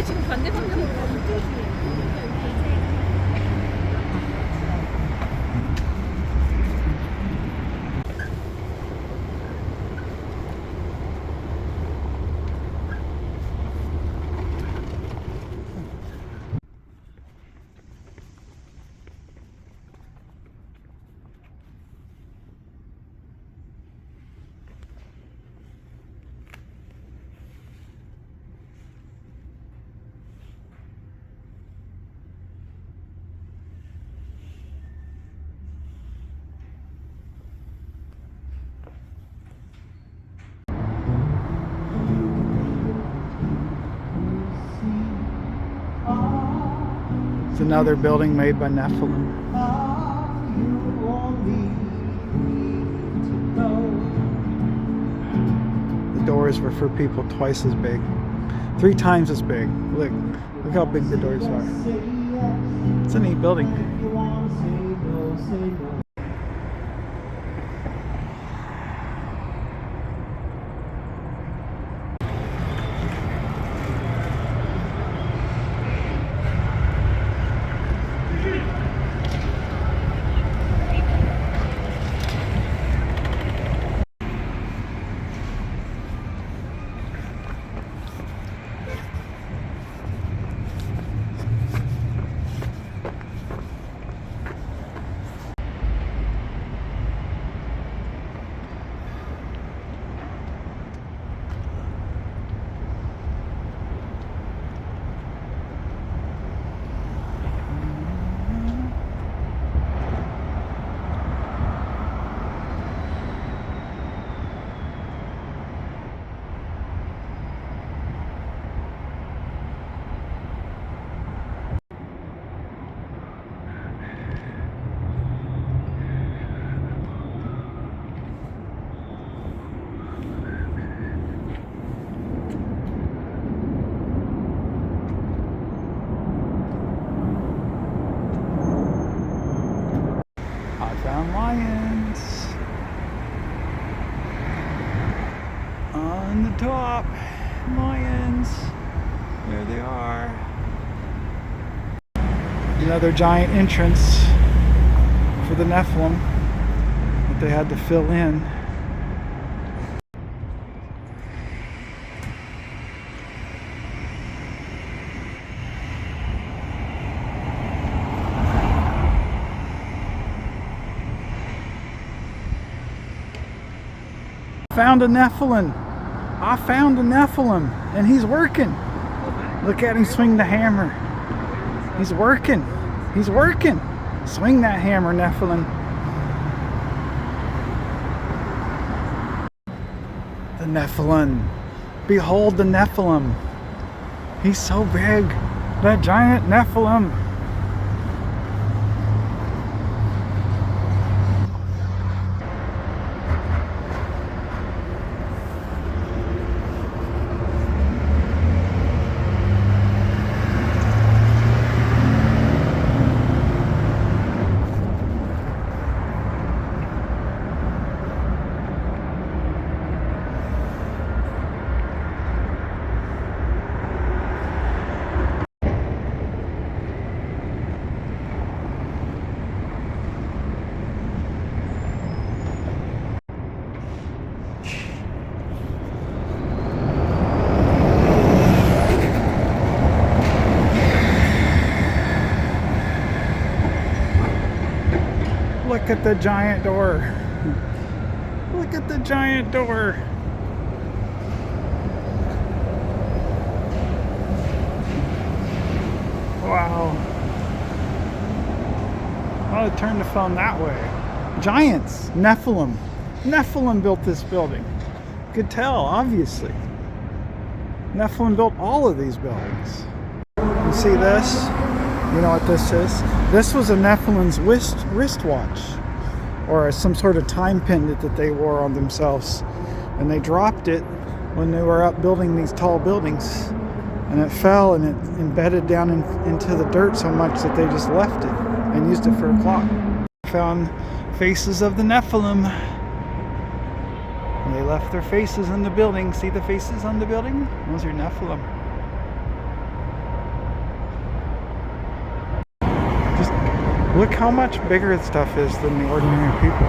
지금 반대 방향으로 가는데. It's another building made by Nephilim. The doors were for people twice as big. 3 times as big. Look how big the doors are. It's a neat building. Lions on the top. Lions, there they are. Another giant entrance for the Nephilim that they had to fill in. Found a Nephilim. I found a Nephilim, and he's working. Look at him swing the hammer. He's working. He's working. Swing that hammer, Nephilim. The Nephilim. Behold the Nephilim. He's so big. That giant Nephilim. Look at the giant door. Look at the giant door. Wow. I ought to turn the phone that way. Giants. Nephilim. Nephilim built this building. You could tell, obviously. Nephilim built all of these buildings. You see this? You know what this is? This was a Nephilim's wristwatch, or some sort of time pendant that they wore on themselves. And they dropped it when they were up building these tall buildings. And it fell and it embedded down into the dirt so much that they just left it and used it for a clock. Found faces of the Nephilim. And they left their faces in the building. See the faces on the building? Those are Nephilim. Look how much bigger stuff is than the ordinary people.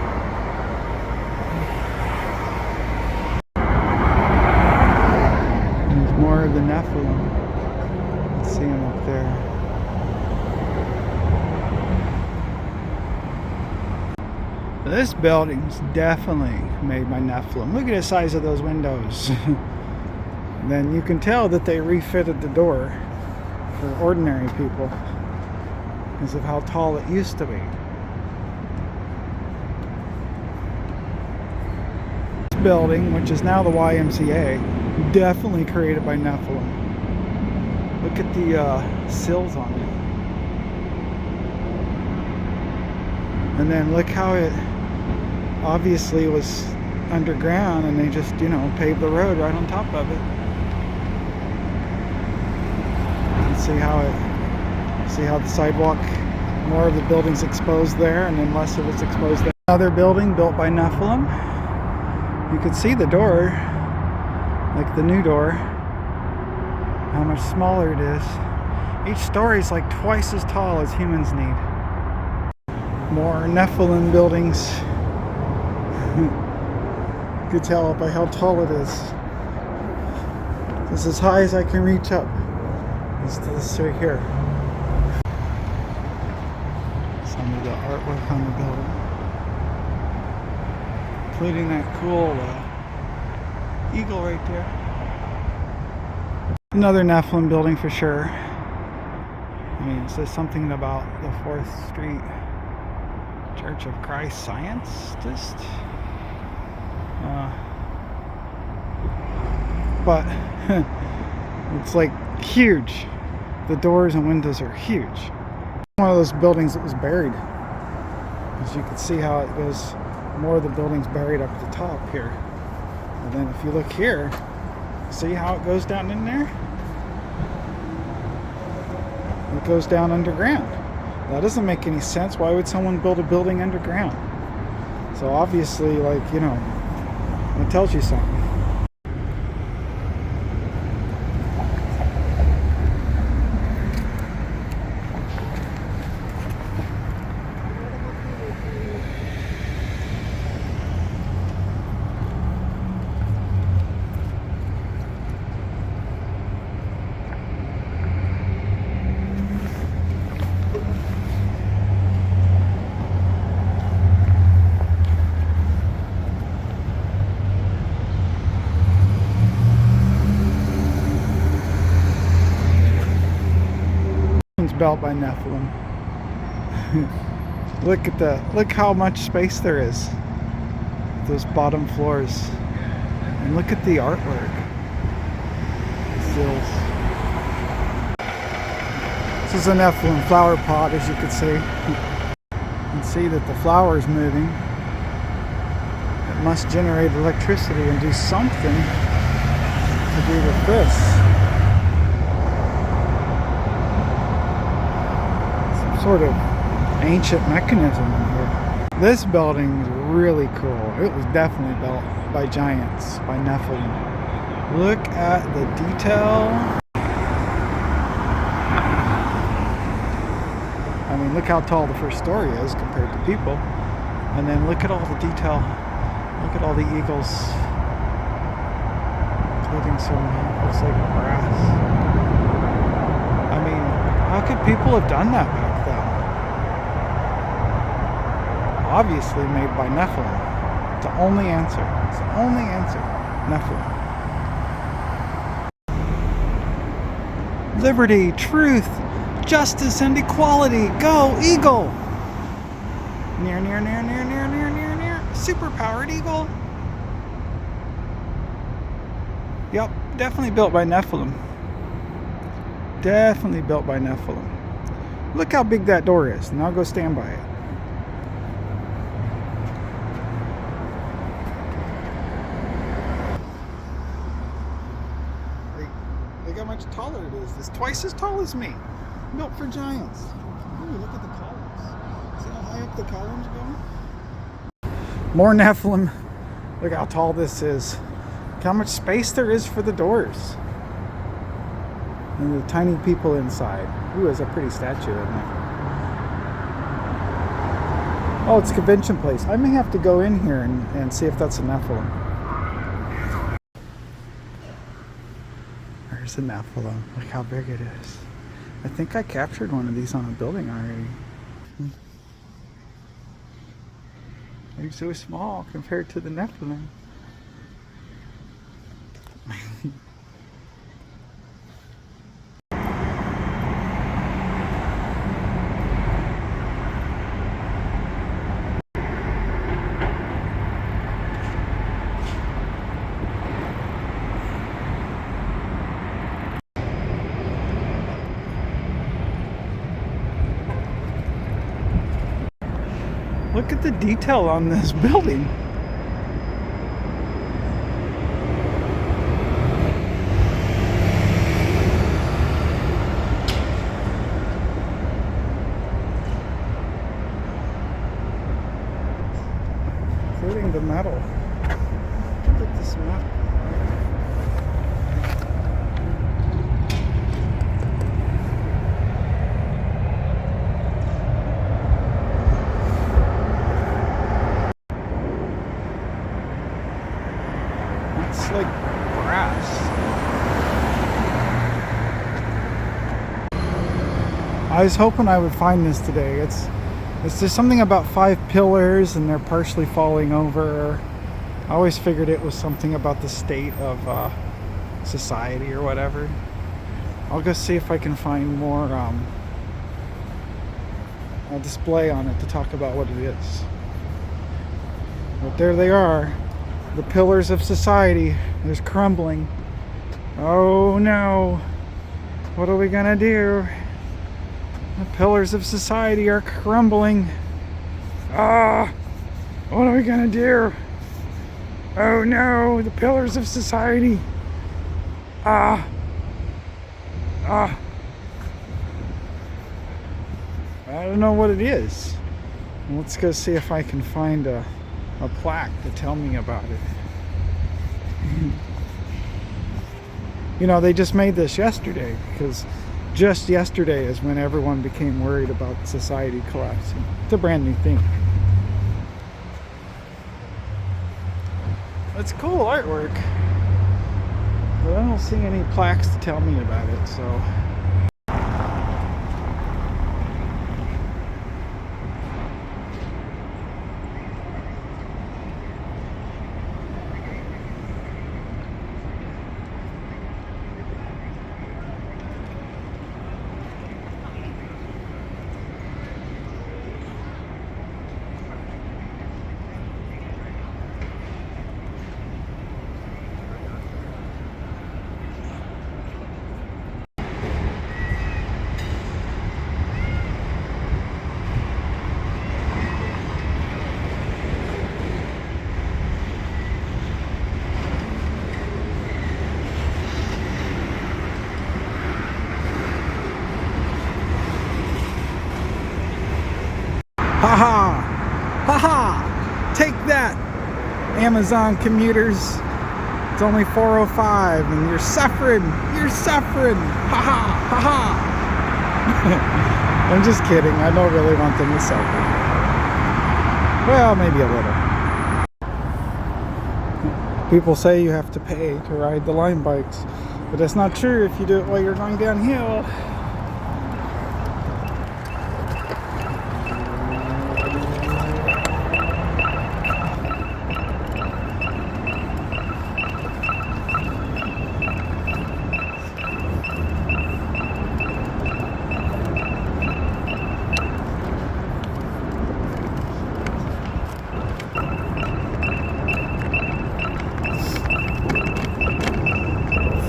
There's more of the Nephilim. Let's see them up there. This building's definitely made by Nephilim. Look at the size of those windows. Then you can tell that they refitted the door for ordinary people because of how tall it used to be. This building, which is now the YMCA, definitely created by Nephilim. Look at the sills on it. And then look how it obviously was underground and they just, paved the road right on top of it. See how the sidewalk, more of the building's exposed there and then less of it's exposed there. Another building built by Nephilim. You can see the door, like the new door, how much smaller it is. Each story is like twice as tall as humans need. More Nephilim buildings. You can tell by how tall it is. It's as high as I can reach up. It's this right here. Some of the artwork on the building, including that cool eagle right there. Another Nephilim building for sure. I mean, it says something about the 4th Street Church of Christ Scientist. But it's like huge. The doors and windows are huge. One of those buildings that was buried. As you can see how it goes, more of the building's buried up at the top here. And then if you look here, see how it goes down in there? It goes down underground. That doesn't make any sense. Why would someone build a building underground? So obviously, it tells you something. Built by Nephilim. Look how much space there is. Those bottom floors. And look at the artwork. The sills. This is a Nephilim flower pot, as you can see. You can see that the flower is moving. It must generate electricity and do something to do with this. Sort of ancient mechanism in here. This building is really cool. It was definitely built by giants, by Nephilim. Look at the detail. I mean, look how tall the first story is compared to people. And then look at all the detail. Look at all the eagles, including some, looks like brass. I mean, how could people have done that back then? Obviously made by Nephilim. It's the only answer. It's the only answer. Nephilim. Liberty, truth, justice, and equality. Go, eagle! Near, near, near, near, near, near, near, near. Superpowered eagle. Yep, definitely built by Nephilim. Definitely built by Nephilim. Look how big that door is. Now go stand by it. Look how much taller it is. It's twice as tall as me. Built for giants. Ooh, look at the columns. See how high up the columns go? More Nephilim. Look how tall this is. Look how much space there is for the doors. And the tiny people inside. Ooh, it's a pretty statue, isn't it? Oh, it's a convention place. I may have to go in here and see if that's a Nephilim. There's a Nephilim. Look how big it is. I think I captured one of these on a building already. They're so small compared to the Nephilim. Look at the detail on this building. Including the metal. Look at this metal. It's like brass. I was hoping I would find this today. It's there's something about 5 pillars and they're partially falling over. I always figured it was something about the state of society or whatever. I'll go see if I can find more a display on it to talk about what it is. But there they are. The pillars of society is crumbling. Oh no. What are we gonna do? The pillars of society are crumbling. Ah! What are we gonna do? Oh no, the pillars of society. Ah! Ah! I don't know what it is. Let's go see if I can find a plaque to tell me about it. You know, they just made this yesterday because just yesterday is when everyone became worried about society collapsing. It's a brand new thing. It's cool artwork, but I don't see any plaques to tell me about it, so. Haha! Haha! Take that, Amazon commuters. It's only 4:05 and you're suffering. You're suffering. Haha! Haha! I'm just kidding. I don't really want them to suffer. Well, maybe a little. People say you have to pay to ride the line bikes, but that's not true if you do it while you're going downhill.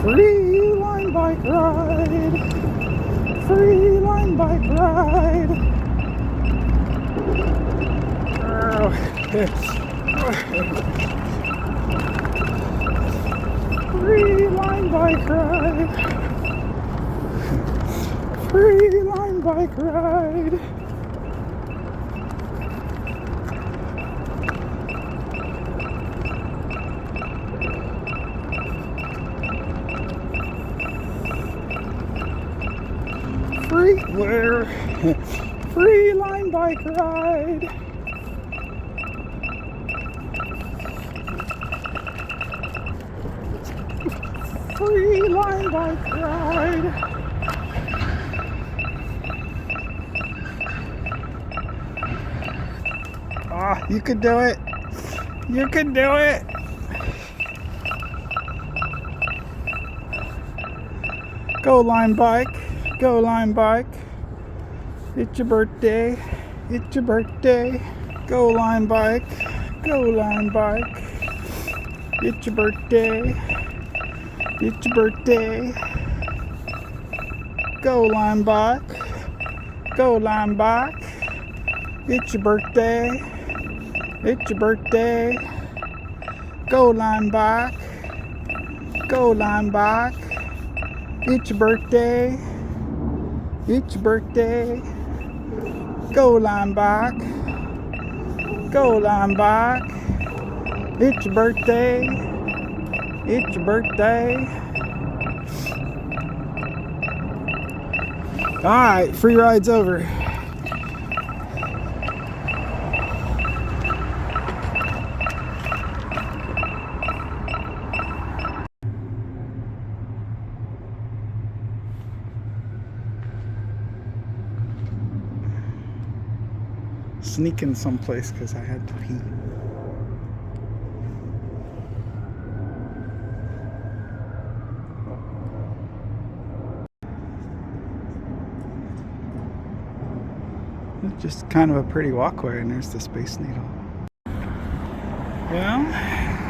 Free line bike ride. Free line bike ride. Free line bike ride. Free line bike ride. Free line bike ride. Free line bike ride. Ah, you can do it. You can do it. Go line bike. Go line bike. It's your birthday. It's your birthday. Go line bike. Go line bike. It's your birthday. It's your birthday. Go line bike. Go line bike. It's your birthday. It's your birthday. Go line bike. Go line bike. It's your birthday. It's your birthday. Go line bike. Go line bike. It's your birthday. It's your birthday. Alright, free ride's over. Sneaking someplace because I had to pee. It's just kind of a pretty walkway, and there's the Space Needle. Well,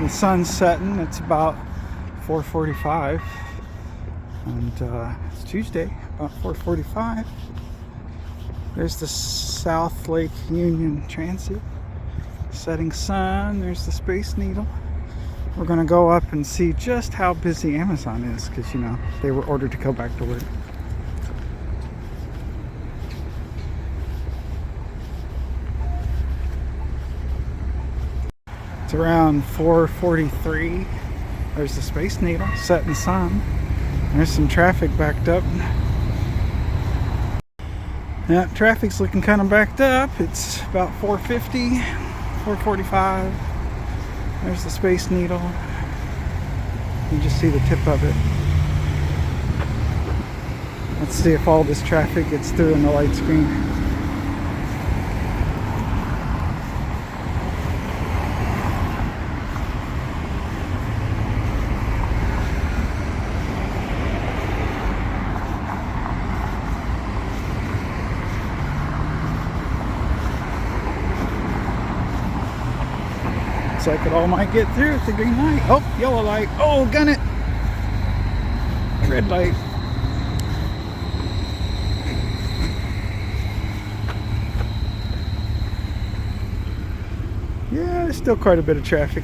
the sun's setting. It's about 4:45, and it's Tuesday, about 4:45. There's the South Lake Union Transit. Setting sun. There's the Space Needle. We're going to go up and see just how busy Amazon is, because, you know, they were ordered to go back to work. It's around 4:43. There's the Space Needle, setting sun. There's some traffic backed up. Yeah, traffic's looking kind of backed up. It's about 4:50, 4:45. There's the Space Needle. You just see the tip of it. Let's see if all this traffic gets through in the light screen. Looks like it all might get through at the green light. Oh, yellow light. Oh, gun it. Red light. Yeah, there's still quite a bit of traffic.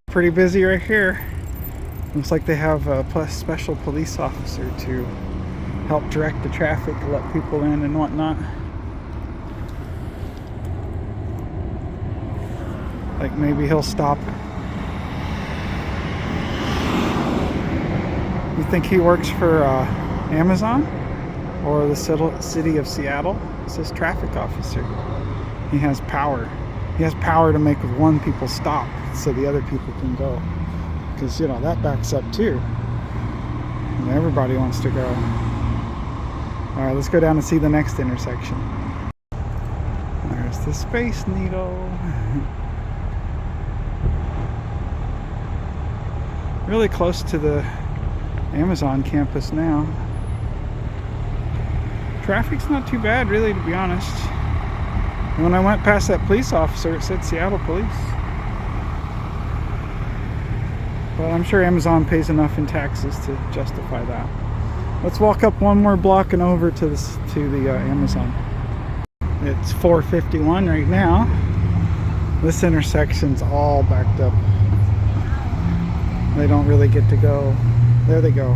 Pretty busy right here. Looks like they have a special police officer to help direct the traffic, let people in and whatnot. Like maybe he'll stop. You think he works for Amazon or the city of Seattle? It says traffic officer. He has power. He has power to make one people stop so the other people can go. Because, you know, that backs up too. And everybody wants to go. Alright, let's go down and see the next intersection. There's the Space Needle. Really close to the Amazon campus now. Traffic's not too bad, really, to be honest. When I went past that police officer, it said Seattle Police. But I'm sure Amazon pays enough in taxes to justify that. Let's walk up one more block and over to the Amazon. It's 4:51 right now. This intersection's all backed up. They don't really get to go. There they go.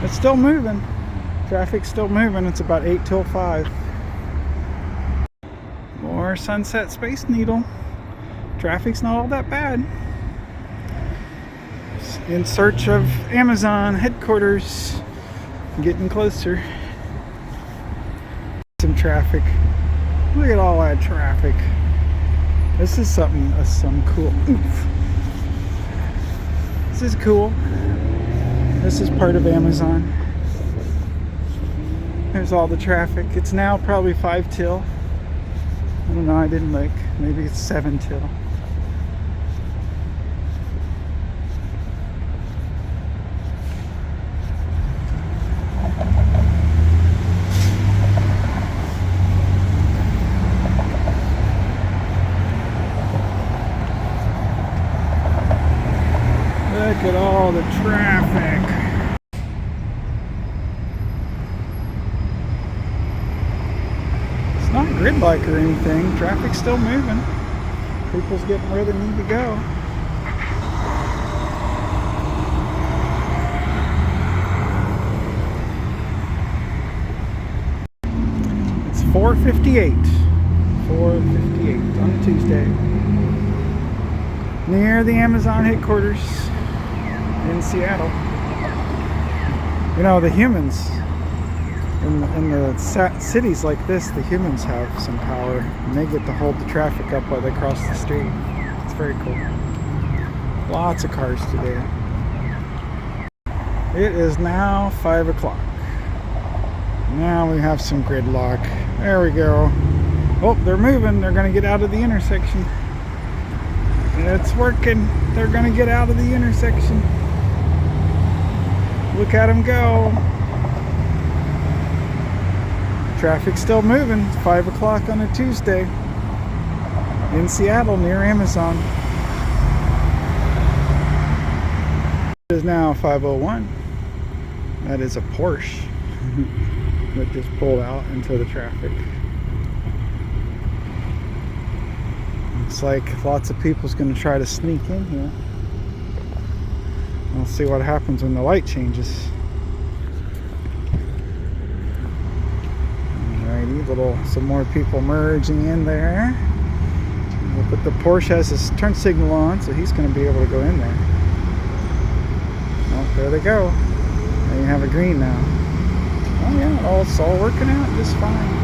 It's still moving. Traffic's still moving. It's about 8 till 5. More Sunset Space Needle. Traffic's not all that bad. In search of Amazon headquarters. Getting closer. Some traffic. Look at all that traffic. This is something, some cool. Oof. This is cool. This is part of Amazon. There's all the traffic. It's now probably 5 till. I don't know, I didn't look. Maybe it's 7 till. Look at all the traffic. It's not grid-like or anything. Traffic's still moving. People's getting where they need to go. It's 4:58. 4:58 on a Tuesday. Near the Amazon headquarters in Seattle. You know, the humans in the cities like this, the humans have some power, and they get to hold the traffic up while they cross the street. It's very cool. Lots of cars today. It is now 5 o'clock. Now we have some gridlock. There we go. Oh, they're moving. They're going to get out of the intersection. It's working. They're going to get out of the intersection. Look at them go. Traffic's still moving. It's 5 o'clock on a Tuesday in Seattle near Amazon. It is now 5:01. That is a Porsche that just pulled out into the traffic. Looks like lots of people's going to try to sneak in here. We'll see what happens when the light changes. Alrighty, some more people merging in there. But the Porsche has his turn signal on, so he's going to be able to go in there. Oh, there they go. There you have a green now. Oh yeah, it's all working out just fine.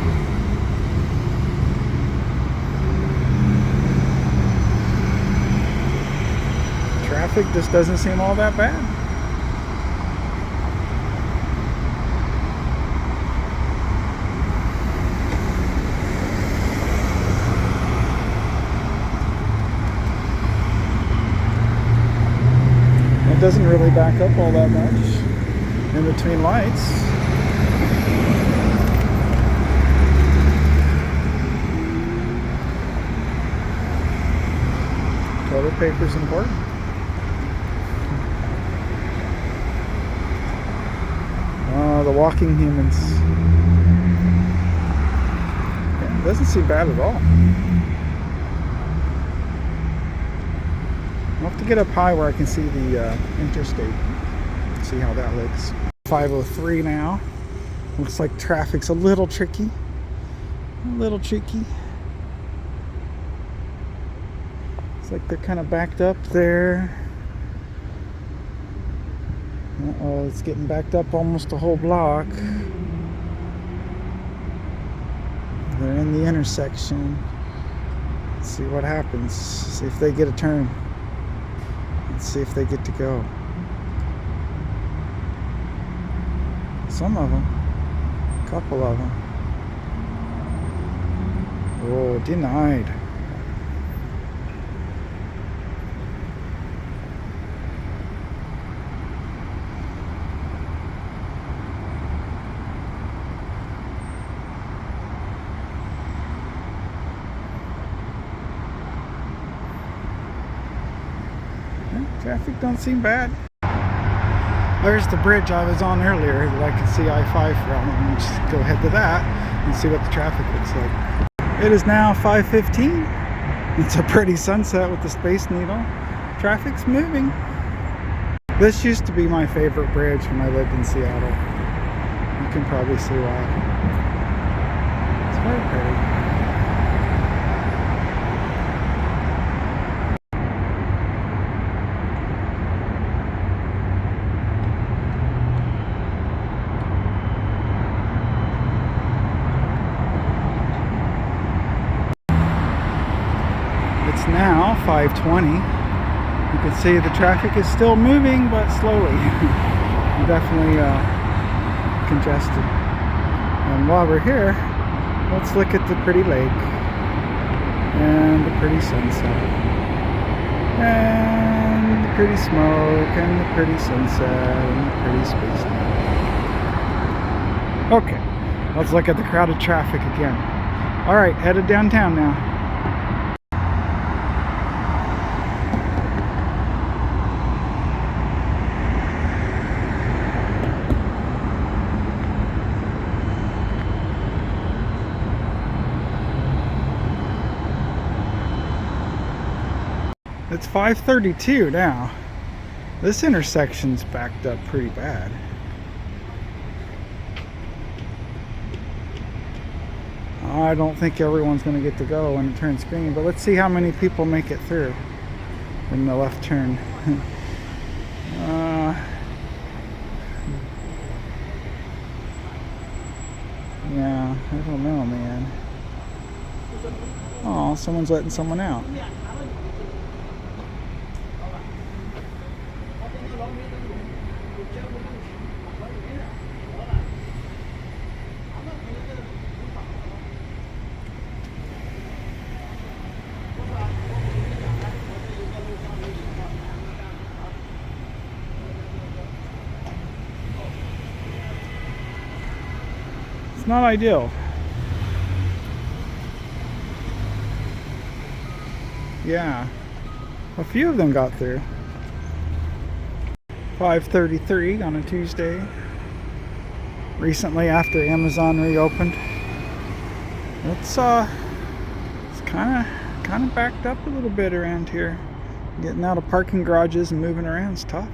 Traffic just doesn't seem all that bad. It doesn't really back up all that much in between lights. Toilet paper's important. The walking humans. Yeah, it doesn't seem bad at all. I'll have to get up high where I can see the interstate. See how that looks. 5:03 now. Looks like traffic's a little tricky. A little tricky. It's like they're kind of backed up there. Uh-oh, it's getting backed up almost a whole block. They're in the intersection. Let's see what happens. See if they get a turn. Let's see if they get to go. Some of them. A couple of them. Oh, denied. Traffic don't seem bad. There's the bridge I was on earlier that I could see I-5 from. And just go head to that and see what the traffic looks like. It is now 5:15. It's a pretty sunset with the Space Needle. Traffic's moving. This used to be my favorite bridge when I lived in Seattle. You can probably see why. It's very pretty. It's now 5:20. You can see the traffic is still moving, but slowly. Definitely congested. And while we're here, let's look at the pretty lake and the pretty sunset and the pretty smoke and the pretty sunset and the pretty space night. Okay, let's look at the crowded traffic again. All right, headed downtown now. It's 5:32 now. This intersection's backed up pretty bad. I don't think everyone's going to get to go when it turns green, but let's see how many people make it through in the left turn. Yeah, I don't know, man. Oh, someone's letting someone out. It's not ideal. Yeah, a few of them got through. 5:33 on a Tuesday. Recently, after Amazon reopened, it's kind of backed up a little bit around here. Getting out of parking garages and moving around is tough.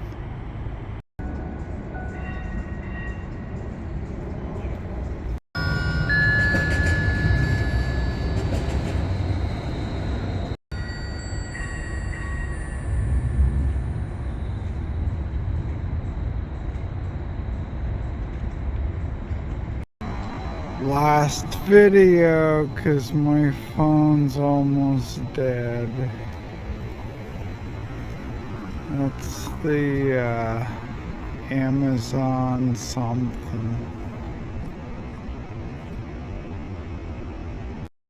Last video, cause my phone's almost dead. That's the Amazon something.